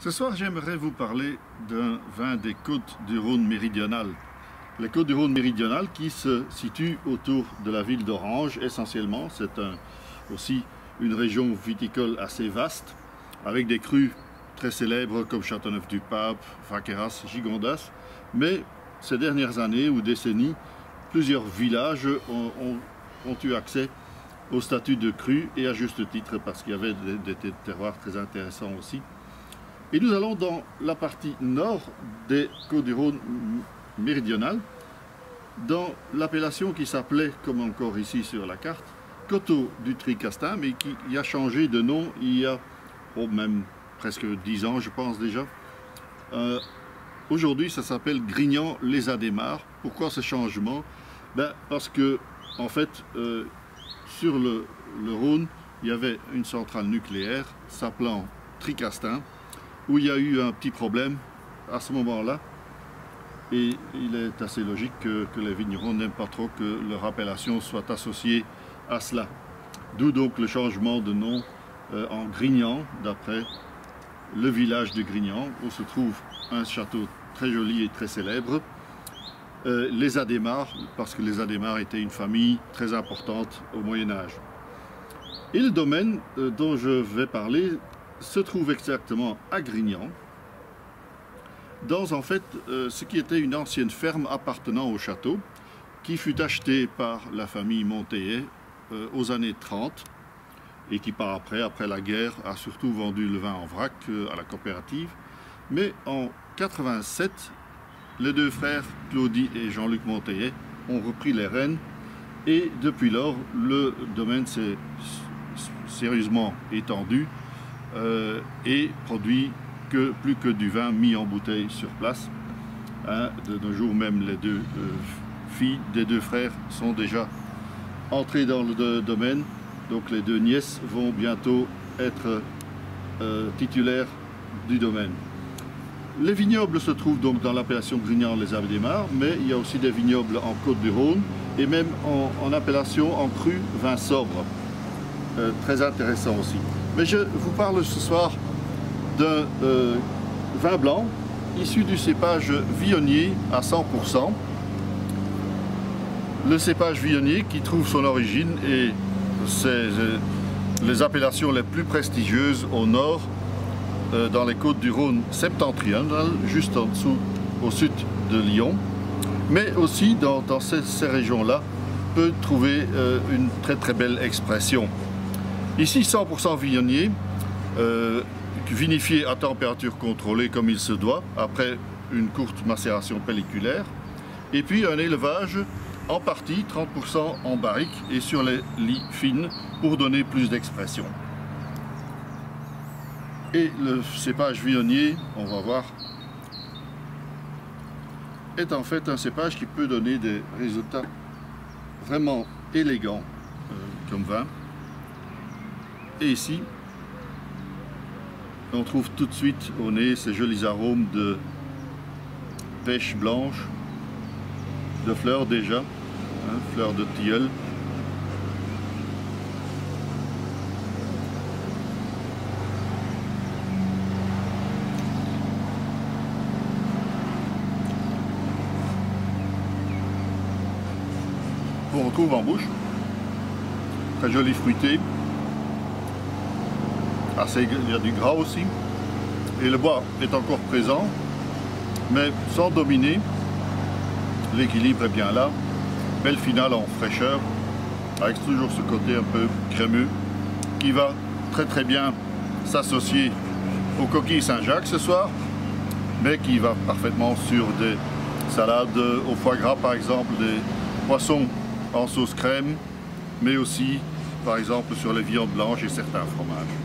Ce soir, j'aimerais vous parler d'un vin des Côtes du Rhône méridionales. Les Côtes du Rhône méridionales qui se situent autour de la ville d'Orange essentiellement. C'est aussi une région viticole assez vaste, avec des crus très célèbres comme Châteauneuf-du-Pape, Vaqueras, Gigondas. Mais ces dernières années ou décennies, plusieurs villages ont eu accès au statut de cru, et à juste titre parce qu'il y avait des terroirs très intéressants aussi. Et nous allons dans la partie nord des Côtes-du-Rhône méridionales, dans l'appellation qui s'appelait, comme encore ici sur la carte, Coteaux du Tricastin, mais qui a changé de nom il y a même presque 10 ans, je pense déjà. Aujourd'hui, ça s'appelle Grignan-les-Adémars. Pourquoi ce changement? Parce que, en fait, sur le Rhône, il y avait une centrale nucléaire s'appelant Tricastin, où il y a eu un petit problème à ce moment-là. Et il est assez logique que les vignerons n'aiment pas trop que leur appellation soit associée à cela. D'où donc le changement de nom en Grignan, d'après le village de Grignan, où se trouve un château très joli et très célèbre. Les Adémars, parce que les Adémars étaient une famille très importante au Moyen-Âge. Et le domaine dont je vais parler se trouve exactement à Grignan, dans en fait ce qui était une ancienne ferme appartenant au château, qui fut achetée par la famille Monteillet aux années 30, et qui par après la guerre, a surtout vendu le vin en vrac à la coopérative. Mais en 87, les deux frères, Claudie et Jean-Luc Monteillet, ont repris les rênes, et depuis lors, le domaine s'est sérieusement étendu et produit plus que du vin mis en bouteille sur place. De nos jours, même les deux filles des deux frères sont déjà entrées dans le domaine, donc les deux nièces vont bientôt être titulaires du domaine. Les vignobles se trouvent donc dans l'appellation Grignan-les-Adémars, mais il y a aussi des vignobles en Côtes-du-Rhône et même en appellation en cru vin sobre. Très intéressant aussi. Mais je vous parle ce soir d'un vin blanc issu du cépage Viognier à 100%. Le cépage Viognier qui trouve son origine, et c'est les appellations les plus prestigieuses au nord, dans les Côtes-du-Rhône septentrionales, juste en dessous, au sud de Lyon, mais aussi dans ces régions-là, peut trouver une très belle expression. Ici, 100% Viognier, vinifié à température contrôlée comme il se doit, après une courte macération pelliculaire, et puis un élevage en partie, 30% en barrique et sur les lies fines, pour donner plus d'expression. Et le cépage Viognier, on va voir, est en fait un cépage qui peut donner des résultats vraiment élégants comme vin. Et ici, on trouve tout de suite au nez ces jolis arômes de pêche blanche, de fleurs déjà, fleurs de tilleul. On retrouve en bouche, très joli fruité, il y a du gras aussi, et le bois est encore présent, mais sans dominer. L'équilibre est bien là, belle finale en fraîcheur, avec toujours ce côté un peu crémeux, qui va très bien s'associer aux coquilles Saint-Jacques ce soir, mais qui va parfaitement sur des salades au foie gras par exemple, des poissons en sauce crème, mais aussi par exemple sur les viandes blanches et certains fromages.